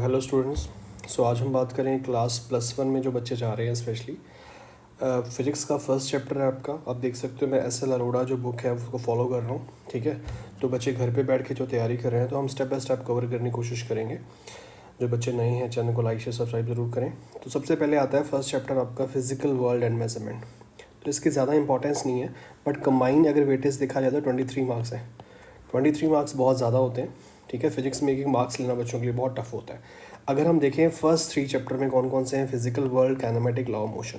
Hello students. आज हम बात करें क्लास +1 में जो बच्चे जा रहे हैं, स्पेशली फिज़िक्स का फर्स्ट चैप्टर है आपका। आप देख सकते हो मैं एस एल अरोड़ा जो बुक है उसको फॉलो कर रहा हूँ, ठीक है। तो बच्चे घर पे बैठ के जो तैयारी कर रहे हैं तो हम स्टेप बाय स्टेप कवर करने की कोशिश करेंगे। जो बच्चे नए हैं चैनल को लाइक शेयर सब्सक्राइब ज़रूर करें। तो सबसे पहले आता है फर्स्ट चैप्टर आपका फिजिकल वर्ल्ड एंड मेजरमेंट। तो इसकी ज़्यादा इंपॉर्टेंस नहीं है, बट कंबाइन अगर वेटेज देखा जाए तो 23 मार्क्स है। 23 मार्क्स बहुत ज़्यादा होते हैं, ठीक है। फिजिक्स में एक मार्क्स लेना बच्चों के लिए बहुत टफ होता है। अगर हम देखें फर्स्ट 3 चैप्टर में कौन कौन से हैं, physical world, kinematic, law of motion.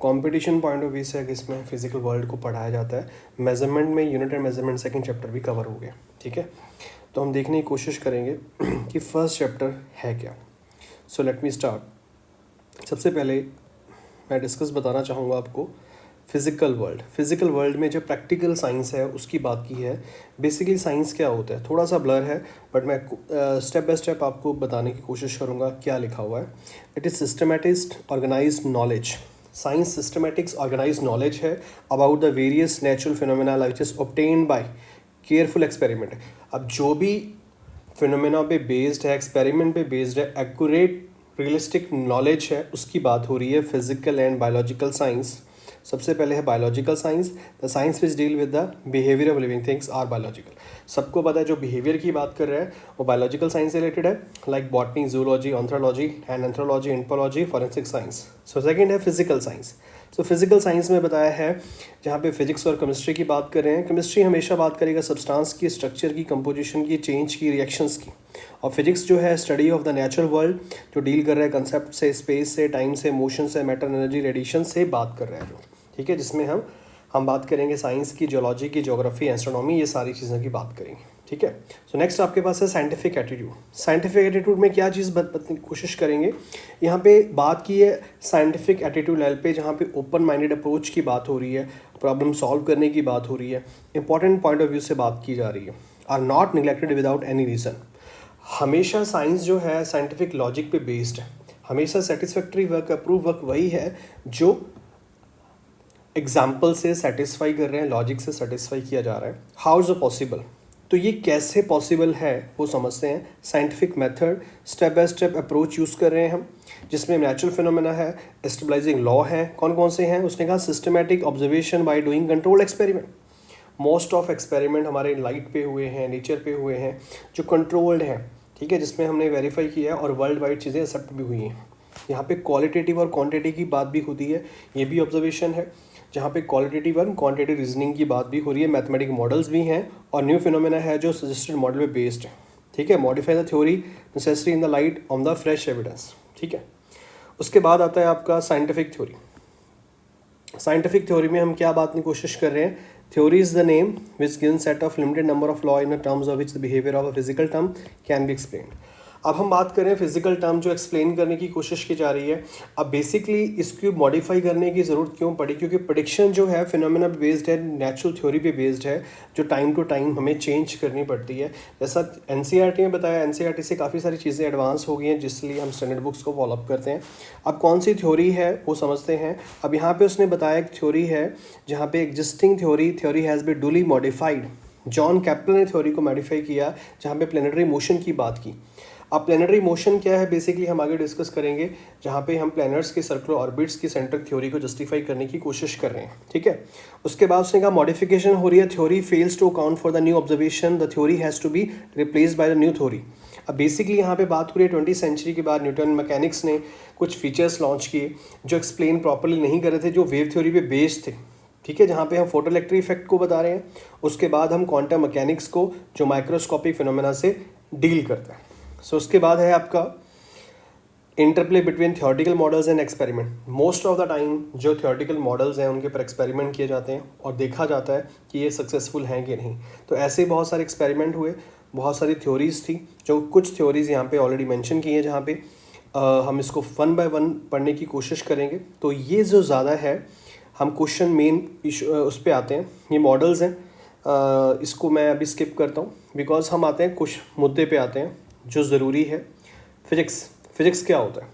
Competition point of view से अगर इसमें फिजिकल वर्ल्ड को पढ़ाया जाता है, मेजरमेंट में unit and measurement second chapter भी कवर हो गया, ठीक है। तो हम देखने की कोशिश करेंगे कि फर्स्ट चैप्टर है क्या। So let me start. सबसे पहले मैं डिस्कस बताना चाहूँगा आपको फिज़िकल वर्ल्ड में जो प्रैक्टिकल साइंस है उसकी बात की है। बेसिकली साइंस क्या होता है थोड़ा सा ब्लर है, बट मैं स्टेप बाय स्टेप आपको बताने की कोशिश करूँगा क्या लिखा हुआ है। It is systematics organized knowledge. Science systematics organized knowledge है about the various natural phenomena which is obtained by careful experiment. अब जो भी फिनोमेना पे बेस्ड है, एक्सपेरिमेंट पे बेस्ड है, एक्यूरेट रियलिस्टिक नॉलेज है, उसकी बात हो रही है फिजिकल एंड बायोलॉजिकल साइंस। सबसे पहले है biological science, the science which deal with the behaviour of living things are biological. सबको पता है जो बिहेवियर की बात कर रहा है वो बायोलॉजिकल साइंस से रिलेटेड है, like botany, zoology, anthropology and anthropology, anthology, forensic science. So second है physical science. So physical science में बताया है जहाँ पे फिजिक्स और केमिस्ट्री की बात कर रहे हैं। केमिस्ट्री हमेशा बात करेगा सब्सटेंस की, स्ट्रक्चर की, कंपोजिशन की, चेंज की, रिएक्शंस की। और फिजिक्स जो है study of the natural world, जो डील कर रहा है कंसेप्ट से, स्पेस से, टाइम से, मोशन से, मैटर, एनर्जी, रेडिएशन से बात कर रहा है जो, ठीक है। जिसमें हम बात करेंगे साइंस की, जियोलॉजी की, ज्योग्राफी, एस्ट्रोनॉमी, ये सारी चीज़ों की बात करेंगे, ठीक है। सो नेक्स्ट आपके पास है साइंटिफिक एटीट्यूड। साइंटिफिक एटीट्यूड में क्या चीज़ बताने की कोशिश करेंगे, यहाँ पे बात की है साइंटिफिक एटीट्यूड लेवल पे, जहाँ पे ओपन माइंडेड अप्रोच की बात हो रही है, प्रॉब्लम सॉल्व करने की बात हो रही है, इंपॉर्टेंट पॉइंट ऑफ व्यू से बात की जा रही है, are not neglected without any reason. हमेशा साइंस जो है साइंटिफिक लॉजिक पे बेस्ड है। हमेशा सेटिस्फैक्ट्री वर्क, अप्रूव वर्क वही है जो एग्जाम्पल से सेटिस्फाई कर रहे हैं, लॉजिक से सेटिस्फाई किया जा रहा है। हाउ इज़ इट पॉसिबल, तो ये कैसे पॉसिबल है वो समझते हैं। Scientific method, step by step approach use कर रहे हैं हम, जिसमें नेचुरल फिनोमेना है, स्टेबलाइजिंग लॉ है। कौन कौन से हैं, उसने कहा systematic observation by doing control experiment. Most of experiment हमारे लाइट पे हुए हैं, नेचर पे हुए हैं, जो कंट्रोल्ड हैं, ठीक है, जिसमें हमने वेरीफाई किया है और वर्ल्ड वाइड चीज़ें एक्सेप्ट भी हुई हैं। यहाँ पे क्वालिटेटिव और क्वांटिटी की बात भी होती है, ये भी ऑब्जर्वेशन है, जहाँ पे क्वालिटेटिव और क्वांटिटी रीजनिंग की बात भी हो रही है। मैथमेटिक मॉडल्स भी हैं और न्यू फिनोमेना है जो सजेस्टेड मॉडल पे बेस्ड है, ठीक है। Modify the theory necessary in the light on the fresh evidence, ठीक है। उसके बाद आता है आपका साइंटिफिक थ्योरी। साइंटिफिक थ्योरी में हम क्या बात की कोशिश कर रहे हैं, theory is the name which given set of limited number of law in terms of which the behaviour of a physical term can be explained. अब हम बात करें फिजिकल टर्म जो एक्सप्लेन करने की कोशिश की जा रही है। अब बेसिकली इसको मॉडिफाई करने की ज़रूरत क्यों पड़ी, क्योंकि प्रेडिक्शन जो है फिनोमेना पे बेस्ड है, नेचुरल थ्योरी पे बेस्ड है, जो टाइम टू टाइम हमें चेंज करनी पड़ती है। जैसा एनसीईआरटी में बताया, एनसीईआरटी से काफ़ी सारी चीज़ें एडवांस हो गई हैं, जिसलिए हम स्टैंडर्ड बुक्स को फॉलोअप करते हैं। अब कौन सी थ्योरी है वो समझते हैं। अब यहाँ पर उसने बताया एक थ्योरी है जहाँ पे existing theory has be duly modified. John Kepler ने थ्योरी को मॉडिफाई किया, जहाँ पे प्लेनेटरी मोशन की बात की। अब प्लेनेटरी मोशन क्या है बेसिकली हम आगे डिस्कस करेंगे, जहाँ पे हम प्लैनेट्स के सर्कुलर ऑर्बिट्स की सेंट्रिक थ्योरी को जस्टिफाई करने की कोशिश कर रहे हैं, ठीक है। उसके बाद उसने कहा मॉडिफिकेशन हो रही है, theory fails to account for the new observation, the theory has to be replaced by the new theory. अब बेसिकली यहाँ पे बात हो रही है 20वीं सेंचुरी के बाद न्यूटन मैकेनिक्स ने कुछ फीचर्स लॉन्च किए जो एक्सप्लेन प्रॉपरली नहीं कर रहे थे, जो वेव थ्योरी पे बेस्ड थे, ठीक है। जहाँ पे हम फोटो इलेक्ट्रिक इफेक्ट को बता रहे हैं, उसके बाद हम क्वांटम मैकेनिक्स को जो माइक्रोस्कोपिक फिनोमेना से डील करता है। सो उसके बाद है आपका interplay between theoretical models and experiment. Most of the time जो थियोरेटिकल मॉडल्स हैं उनके पर एक्सपेरिमेंट किए जाते हैं और देखा जाता है कि ये सक्सेसफुल हैं कि नहीं। तो ऐसे बहुत सारे एक्सपेरिमेंट हुए, बहुत सारी थ्योरीज थी, जो कुछ थ्योरीज यहाँ पे ऑलरेडी मेंशन की है, जहाँ पे हम इसको 1 बाय 1 पढ़ने की कोशिश करेंगे। तो ये जो ज़्यादा है, हम क्वेश्चन मेन उस पर आते हैं। ये मॉडल्स हैं, इसको मैं अभी स्किप करता हूँ बिकॉज हम आते हैं कुछ मुद्दे पे आते हैं जो ज़रूरी है। फिजिक्स क्या होता है।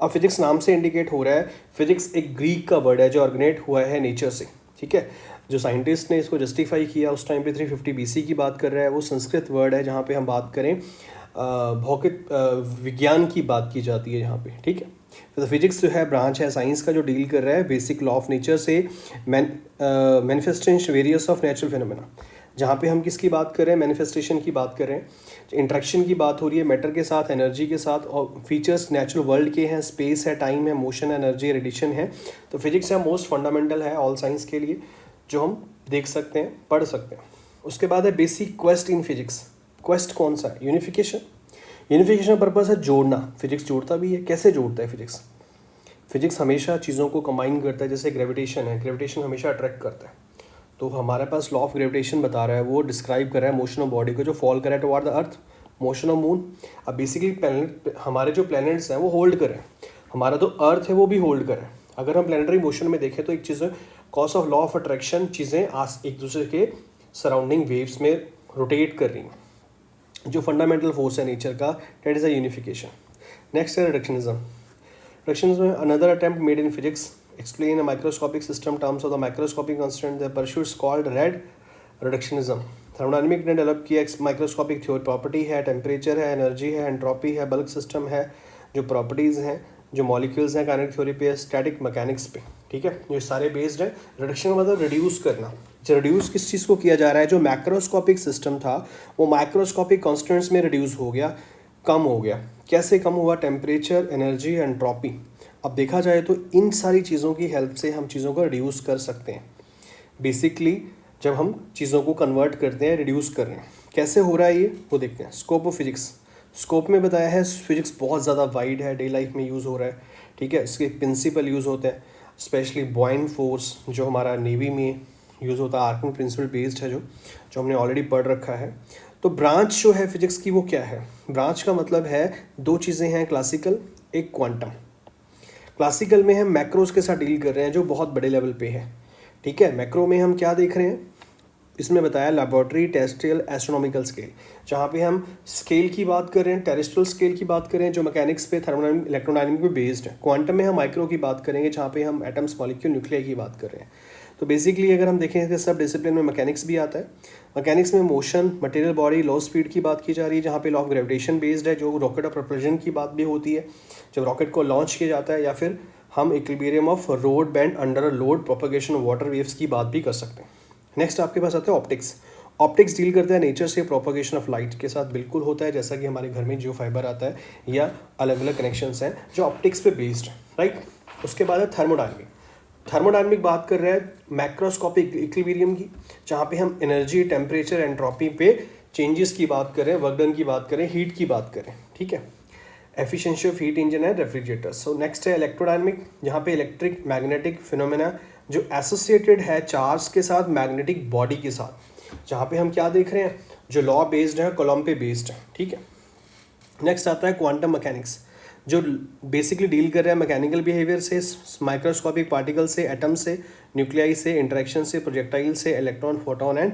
अब फिजिक्स नाम से इंडिकेट हो रहा है, फिजिक्स एक ग्रीक का वर्ड है जो ऑर्गेनेट हुआ है नेचर से, ठीक है। जो साइंटिस्ट ने इसको जस्टिफाई किया उस टाइम पे 350 BC की बात कर रहा है, वो संस्कृत वर्ड है। जहाँ पे हम बात करें भौतिक विज्ञान की बात की जाती है यहाँ पे, ठीक है। तो फिजिक्स जो है ब्रांच है साइंस का जो डील कर रहा है बेसिक लॉ ऑफ नेचर से manifestation various of natural phenomena. जहाँ पे हम किसकी बात कर रहे हैं, मैनिफेस्टेशन की बात कर रहे हैं, इंट्रैक्शन की बात हो रही है मैटर के साथ, एनर्जी के साथ, और फीचर्स नेचुरल वर्ल्ड के हैं, स्पेस है, टाइम है, मोशन, एनर्जी, रेडिएशन है। तो फिजिक्स है मोस्ट फंडामेंटल है ऑल साइंस के लिए, जो हम देख सकते हैं, पढ़ सकते हैं। उसके बाद है basic quest in physics. Quest कौन सा है, यूनिफिकेशन। यूनिफिकेशन पर्पस है जोड़ना, फिजिक्स जोड़ता भी है। कैसे जोड़ता है फिजिक्स, फिजिक्स हमेशा चीज़ों को कंबाइन करता है। जैसे ग्रेविटेशन है, ग्रेविटेशन हमेशा अट्रैक्ट करता है, तो हमारे पास लॉ ऑफ ग्रेविटेशन बता रहा है, वो डिस्क्राइब कर रहा है मोशन ऑफ बॉडी को जो फॉल कर रहा है toward the earth, motion of moon. अब बेसिकली प्लैनेट, हमारे जो प्लैनेट्स हैं वो होल्ड कर रहे हैं, हमारा तो अर्थ है वो भी होल्ड कर रहा है। अगर हम प्लैनेटरी मोशन में देखें तो एक चीज़ cause of law of attraction, चीज़ें एक दूसरे के सराउंडिंग वेव्स में रोटेट कर रही हैं, जो फंडामेंटल फोर्स है नेचर का, that is a unification. Next है reductionism. Reductionism another attempt made in physics explain a microscopic system terms of the microscopic constant, the pursuits called reductionism। Thermodynamic ने develop किया microscopic theory, property है, temperature है, energy है, entropy है, bulk system है, जो properties हैं, जो मॉलिक्यूल्स हैं, काइनेटिक थ्योरी पे, स्टैटिक मैकेनिक्स पे, ठीक है, ये सारे बेस्ड है। रिडक्शन का मतलब रिड्यूस करना। रिड्यूस किस चीज़ को किया जा रहा है, जो मैक्रोस्कोपिक सिस्टम था वो माइक्रोस्कोपिक कॉन्स्टेंट्स में रिड्यूस हो गया, कम हो गया। कैसे कम हुआ, टेम्परेचर, एनर्जी, एंट्रोपी। अब देखा जाए तो इन सारी चीज़ों की हेल्प से हम चीज़ों को रिड्यूस कर सकते हैं। बेसिकली जब हम चीज़ों को कन्वर्ट करते हैं, रिड्यूस कर रहे हैं, कैसे हो रहा है ये वो देखते हैं। स्कोप ऑफ फिजिक्स, स्कोप में बताया है फिजिक्स बहुत ज़्यादा वाइड है, डे लाइफ में यूज़ हो रहा है, ठीक है। इसके प्रिंसिपल यूज़ होते हैं, स्पेशली बॉयन फोर्स जो हमारा नेवी में यूज़ होता है, आर्किंग प्रिंसिपल बेस्ड है, जो हमने ऑलरेडी पढ़ रखा है। तो ब्रांच जो है फिजिक्स की वो क्या है, ब्रांच का मतलब है दो चीज़ें हैं, क्लासिकल, एक क्वांटम। क्लासिकल में हम मैक्रोस के साथ डील कर रहे हैं जो बहुत बड़े लेवल पे है, ठीक है। मैक्रो में हम क्या देख रहे हैं, इसमें बताया लैबोरेटरी, टेरेस्ट्रियल, एस्ट्रोनॉमिकल स्केल, जहाँ पे हम स्केल की बात कर रहे हैं, टेरेस्ट्रियल स्केल की बात कर रहे हैं जो मैकेनिक्स पे, थर्मोडायनामिक, इलेक्ट्रोडायनामिक पे बेस्ड है। क्वांटम में हम माइक्रो की बात करेंगे जहाँ पे हम एटम्स, मॉलिक्यूल, न्यूक्लिया की बात कर रहे हैं। तो बेसिकली अगर हम देखें कि सब डिसिप्लिन में मैकेनिक्स भी आता है। मैकेनिक्स में मोशन, मटेरियल बॉडी, लो स्पीड की बात की जा रही है, जहाँ पे लॉ ऑफ ग्रेविटेशन बेस्ड है, जो रॉकेट ऑफ प्रपोल्शन की बात भी होती है जब रॉकेट को लॉन्च किया जाता है, या फिर हम equilibrium of road band under a load, propagation of water waves की बात भी कर सकते हैं। नेक्स्ट आपके पास आता है ऑप्टिक्स। ऑप्टिक्स डील करता है नेचर से, प्रोपगेशन ऑफ लाइट के साथ बिल्कुल होता है, जैसा कि हमारे घर में जो फाइबर आता है या अलग अलग कनेक्शंस हैं जो ऑप्टिक्स पे बेस्ड है, राइट। उसके बाद है थर्मोडायनेमिक। थर्मोडायनेमिक बात कर रहे हैं मैक्रोस्कोपिक इक्विलिब्रियम की, जहाँ पे हम एनर्जी, टेम्परेचर, एंट्रोपी पे चेंजेस की बात करें, वर्क डन की बात करें, हीट की बात करें, ठीक है। एफिशिएंसी ऑफ हीट इंजन है, रेफ्रिजरेटर। सो नेक्स्ट है इलेक्ट्रोडायनेमिक, जहाँ पे इलेक्ट्रिक मैग्नेटिक फिनोमेना जो एसोसिएटेड है चार्ज के साथ, मैग्नेटिक बॉडी के साथ, जहाँ पे हम क्या देख रहे हैं, जो लॉ बेस्ड है, कॉलम पे बेस्ड है, ठीक है। नेक्स्ट आता है क्वांटम मैकेनिक्स, जो बेसिकली डील कर रहा है मैकेनिकल बिहेवियर से, माइक्रोस्कोपिक पार्टिकल से, एटम से, न्यूक्लियाई से, इंटरेक्शन से, प्रोजेक्टाइल से, electron, photon and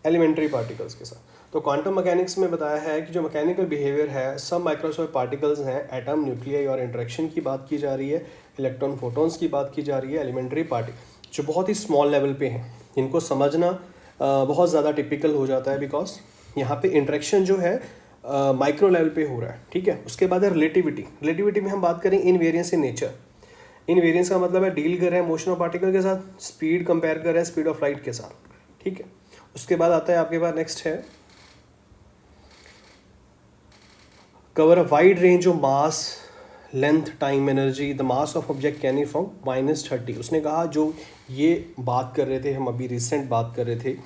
elementary particles के साथ। तो क्वांटम मैकेनिक्स में बताया है कि जो मैकेनिकल बिहेवियर है, सब माइक्रोस्कोपिक पार्टिकल्स हैं, एटम, न्यूक्लियाई और इंटरेक्शन की बात की जा रही है, इलेक्ट्रॉन, फोटोन्स की बात की जा रही है, एलिमेंट्री पार्टिकल जो बहुत ही स्मॉल लेवल पे हैं, इनको समझना बहुत ज़्यादा टिपिकल हो जाता है, बिकॉज यहाँ पे इंटरेक्शन जो है माइक्रो लेवल पे हो रहा है, ठीक है। उसके बाद है रिलेटिविटी। रिलेटिविटी में हम बात करें इनवेरियंस इन नेचर। इनवेरियंस का मतलब है डील कर रहे हैं मोशन ऑफ पार्टिकल के साथ, स्पीड कंपेयर कर रहे हैं स्पीड ऑफ लाइट के साथ, ठीक है। उसके बाद आता है आपके पास नेक्स्ट है cover a wide range of mass, length, time, energy, the mass of object can be from -30। उसने कहा जो ये बात कर रहे थे, हम अभी रिसेंट बात कर रहे थे,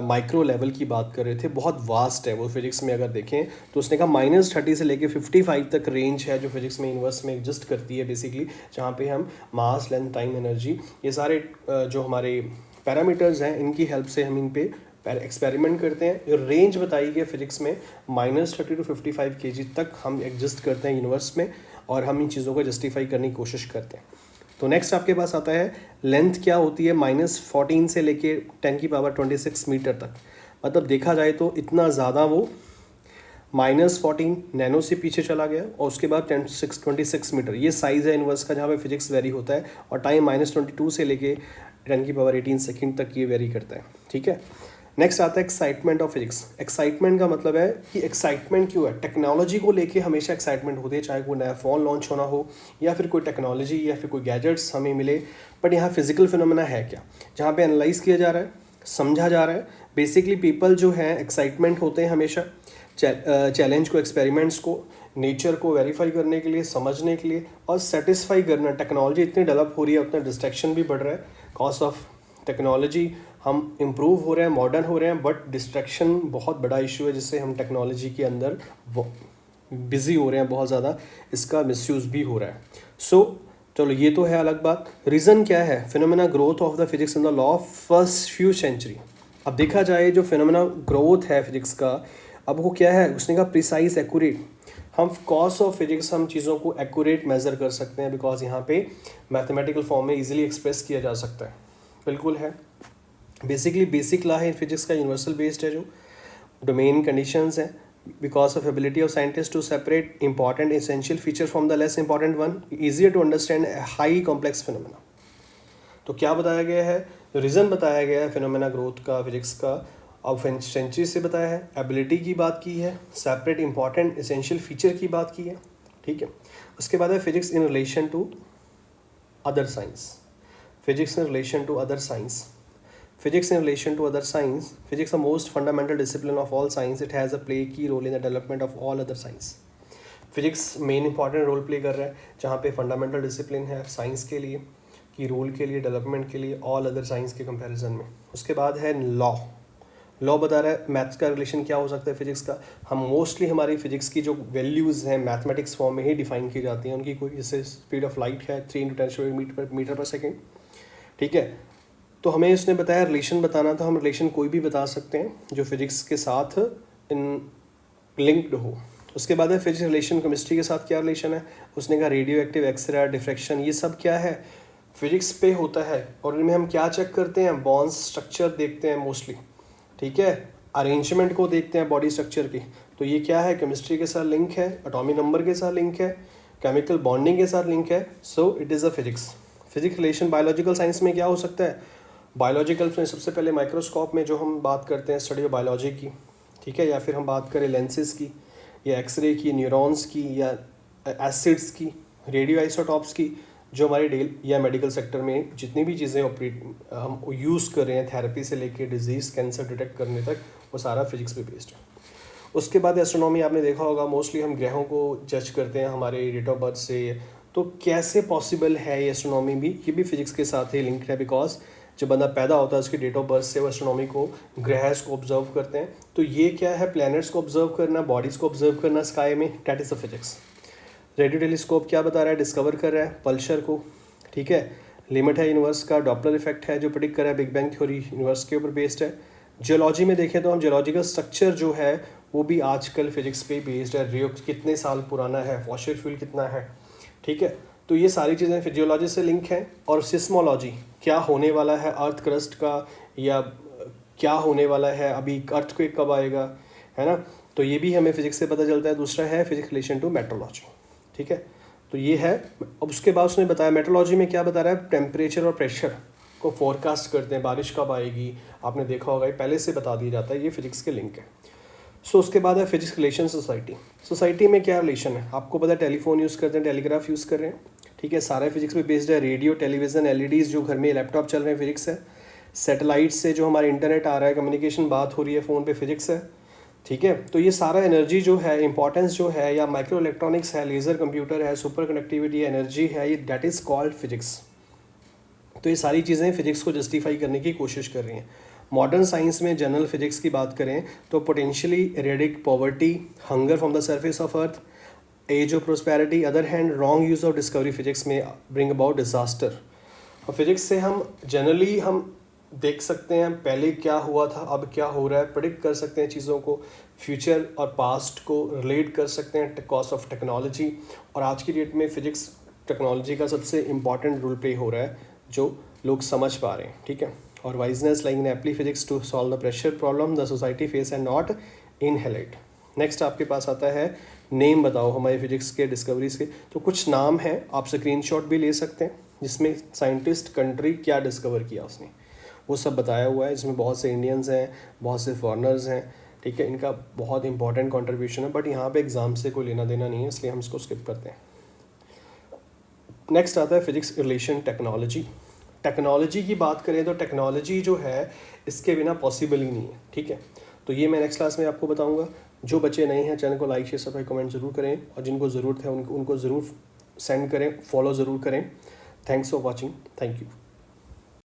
माइक्रो लेवल की बात कर रहे थे, बहुत वास्ट है वो फिजिक्स में अगर देखें तो। उसने कहा -30 से लेके 55 तक रेंज है जो फिजिक्स में, यूनिवर्स में एग्जिस्ट करती है बेसिकली, जहाँ पे हम मास, लेंथ, टाइम, एनर्जी, ये सारे जो हमारे पैरामीटर्स हैं, इनकी हेल्प से हम इन पे एक्सपेरिमेंट करते हैं। जो रेंज बताई गई फिजिक्स में -30 to 55 kg तक हम एग्जिस्ट करते हैं यूनिवर्स में, और हम इन चीज़ों को जस्टिफाई करने की कोशिश करते हैं। तो नेक्स्ट आपके पास आता है लेंथ क्या होती है, -14 से लेके 10⁻26 मीटर तक। मतलब देखा जाए तो इतना ज़्यादा वो -14 नैनो से पीछे चला गया, और उसके बाद 26 मीटर ये साइज़ है यूनिवर्स का, जहाँ पे फिजिक्स वेरी होता है। और टाइम -22 से लेके 10⁻18 सेकेंड तक ये वेरी करता है, ठीक है। नेक्स्ट आता है एक्साइटमेंट ऑफ फिजिक्स। एक्साइटमेंट का मतलब है कि एक्साइटमेंट क्यों है। टेक्नोलॉजी को लेके हमेशा एक्साइटमेंट होती है, चाहे कोई नया फ़ोन लॉन्च होना हो या फिर कोई टेक्नोलॉजी या फिर कोई गैजेट्स हमें मिले। बट यहाँ फिजिकल फिनोमेना है क्या, जहाँ पे एनालाइज किया जा रहा है, समझा जा रहा है। बेसिकली पीपल जो हैं एक्साइटमेंट होते हैं हमेशा चैलेंज को, एक्सपेरिमेंट्स को, नेचर को वेरीफाई करने के लिए, समझने के लिए और सेटिस्फाई करना। टेक्नोलॉजी इतनी डेवलप हो रही है, उतना डिस्ट्रैक्शन भी बढ़ रहा है। कॉज ऑफ टेक्नोलॉजी हम इम्प्रूव हो रहे हैं, मॉडर्न हो रहे हैं, बट डिस्ट्रैक्शन बहुत बड़ा इशू है जिससे हम टेक्नोलॉजी के अंदर बिजी हो रहे हैं बहुत ज़्यादा, इसका मिसयूज़ भी हो रहा है। चलो ये तो है अलग बात। रीज़न क्या है, phenomena growth of the physics in the law of first few century. अब देखा जाए जो फिनोमेना ग्रोथ है फिजिक्स का, अब वो क्या है, उसने कहा प्रिसाइज एक्यूरेट। हम कॉज ऑफ फिजिक्स हम चीज़ों को एक्यूरेट मेज़र कर सकते हैं, बिकॉज यहाँ पे मैथमेटिकल फॉर्म में इजीली एक्सप्रेस किया जा सकता है। बिल्कुल है। बेसिकली बेसिक लॉ है फिजिक्स का, यूनिवर्सल बेस्ड है, जो डोमेन कंडीशंस हैं, because of ability of scientist to separate important essential feature from the less important one, easier to understand high complex phenomena. तो क्या बताया गया है, रीज़न बताया गया है फिनोमेना ग्रोथ का फिजिक्स का, अब सेंचुरी से बताया है, एबिलिटी की बात की है, सेपरेट इंपॉर्टेंट एसेंशियल फीचर की बात की है, ठीक है। उसके बाद है physics in relation to other science. Physics in relation to other science. Physics in relation to other science. Physics is the most fundamental discipline of all science. It has a play key role in the development of all other science. Physics main important role play कर रहा है, जहाँ पे fundamental discipline है science के लिए, की role के लिए, डेवलपमेंट के लिए, ऑल अदर साइंस के कंपैरिजन में। उसके बाद है लॉ। लॉ बता रहा है मैथ्स का रिलेशन क्या हो सकता है फिजिक्स का। हम मोस्टली हमारी फिजिक्स की जो वैल्यूज़ हैं मैथमेटिक्स फॉर्म में ही डिफाइन की जाती हैं उनकी। कोई जैसे स्पीड ऑफ लाइट है 3 × 10⁻³ मीटर पर सेकेंड, ठीक है। तो हमें इसने बताया रिलेशन बताना था, हम रिलेशन कोई भी बता सकते हैं जो फिजिक्स के साथ इन लिंक्ड हो। उसके बाद है फिजिक्स रिलेशन केमिस्ट्री के साथ क्या रिलेशन है। उसने कहा रेडियो एक्टिव, एक्सरे, डिफ्रैक्शन, ये सब क्या है फिजिक्स पे होता है। और इनमें हम क्या चेक करते हैं, बॉन्ड स्ट्रक्चर देखते हैं मोस्टली, ठीक है, अरेंजमेंट को देखते हैं बॉडी स्ट्रक्चर की। तो ये क्या है, केमिस्ट्री के साथ लिंक है, एटॉमिक नंबर के साथ लिंक है, केमिकल बॉन्डिंग के साथ लिंक है। So it is a physics. Physics relation biological science में क्या हो सकता है, बायोलॉजिकल में सबसे पहले माइक्रोस्कोप में जो हम बात करते हैं स्टडी ऑफ बायोलॉजी की, ठीक है, या फिर हम बात करें लेंसेज की या एक्सरे की, न्यूरॉन्स की या एसिड्स की, रेडियो आइसोटॉप्स की, जो हमारे डेल या मेडिकल सेक्टर में जितनी भी चीज़ें ऑपरेट हम यूज़ कर रहे हैं, थेरेपी से लेके डिजीज़ कैंसर डिटेक्ट करने तक, वो सारा फिजिक्स पे बेस्ड है। उसके बाद एस्ट्रोनॉमी आपने देखा होगा, मोस्टली हम ग्रहों को जज करते हैं हमारे डेट ऑफ बर्थ से। तो कैसे पॉसिबल है ये एस्ट्रोनॉमी भी, ये भी फिजिक्स के साथ ही लिंक्ड है, बिकॉज जब बंदा पैदा होता है उसकी डेट ऑफ बर्थ से वो एस्ट्रोनॉमी को, ग्रहस को ऑब्जर्व करते हैं। तो ये क्या है, प्लैनेट्स को ऑब्जर्व करना, बॉडीज़ को ऑब्जर्व करना स्काई में, that is the physics. Radio telescope क्या बता रहा है, डिस्कवर कर रहा है पल्सर को, ठीक है। लिमिट है यूनिवर्स का, डॉपलर इफेक्ट है जो प्रेडिक्ट कर रहा है, बिग बैंग थ्योरी यूनिवर्स के ऊपर बेस्ड है। जियोलॉजी में देखें तो हम जियोलॉजिकल स्ट्रक्चर जो है वो भी आजकल फिजिक्स पे बेस्ड है। रियो कितने साल पुराना है, फॉसिल फ्यूल कितना है, ठीक है। तो ये सारी चीज़ें फिजियोलॉजी से लिंक हैं। और सिस्मोलॉजी, क्या होने वाला है अर्थ क्रस्ट का, या क्या होने वाला है अभी, अर्थक्वेक कब आएगा, है ना। तो ये भी हमें फिजिक्स से पता चलता है। दूसरा है फिजिक्स रिलेशन टू मेट्रोलॉजी, ठीक है। तो ये है। अब उसके बाद उसने बताया मेट्रोलॉजी में क्या बता रहा है, टेम्परेचर और प्रेशर को फोरकास्ट करते हैं, बारिश कब आएगी, आपने देखा होगा, ये पहले से बता दिया जाता है, ये फिजिक्स के लिंक है। सो उसके बाद है फिजिक्स रिलेशन सोसाइटी। सोसाइटी में क्या रिलेशन है, आपको पता है टेलीफोन यूज़ करते हैं, टेलीग्राफ यूज़ कर रहे हैं, ठीक है, सारा फिजिक्स पे बेस्ड है। रेडियो, टेलीविज़न, एलईडीज़, जो घर में लैपटॉप चल रहे हैं, फिजिक्स है। सैटेलाइट से जो हमारे इंटरनेट आ रहा है, कम्युनिकेशन बात हो रही है फ़ोन पे, फिजिक्स है, ठीक है। तो ये सारा एनर्जी जो है, इंपॉर्टेंस जो है, या माइक्रो इलेक्ट्रॉनिक्स है, लेज़र कंप्यूटर है, सुपर कनेक्टिविटी एनर्जी है, ये डैट इज़ कॉल्ड फिजिक्स। तो ये सारी चीज़ें फिजिक्स को जस्टिफाई करने की कोशिश कर रही हैं। मॉडर्न साइंस में जनरल फिजिक्स की बात करें तो potentially eradicate poverty, hunger from the surface of earth, age of prosperity. Other hand wrong use of discovery physics में ब्रिंग अबाउट डिजास्टर। और फिजिक्स से हम जनरली हम देख सकते हैं पहले क्या हुआ था, अब क्या हो रहा है, प्रेडिक्ट कर सकते हैं चीज़ों को, फ्यूचर और पास्ट को रिलेट कर सकते हैं, कॉस्ट ऑफ टेक्नोलॉजी। और आज की डेट में फिजिक्स टेक्नोलॉजी का सबसे इंपॉर्टेंट रोल प्ले हो रहा है जो लोग समझ पा रहे हैं, ठीक है। और wiseness like in apply physics to solve the pressure problem the society face and not इनहेलेट। नेक्स्ट आपके पास आता है नेम बताओ हमारे फिजिक्स के डिस्कवरीज के। तो कुछ नाम हैं, आप स्क्रीनशॉट भी ले सकते हैं, जिसमें साइंटिस्ट, कंट्री, क्या डिस्कवर किया उसने। वो सब बताया हुआ है। इसमें बहुत से इंडियंस हैं, बहुत से फॉरेनर्स हैं, ठीक है। इनका बहुत इंपॉर्टेंट कंट्रीब्यूशन है, बट यहाँ पे एग्ज़ाम से कोई लेना देना नहीं है, इसलिए हम इसको स्किप करते हैं। नेक्स्ट आता है फिजिक्स रिलेशन टेक्नोलॉजी। टेक्नोलॉजी की बात करें तो टेक्नोलॉजी जो है इसके बिना पॉसिबल ही नहीं है, ठीक है। तो ये मैं नेक्स्ट क्लास में आपको बताऊंगा। जो बच्चे नए हैं चैनल को लाइक शेयर सब्सक्राइब कमेंट ज़रूर करें, और जिनको ज़रूरत है उनको ज़रूर सेंड करें, फॉलो ज़रूर करें। Thanks for watching, thank you.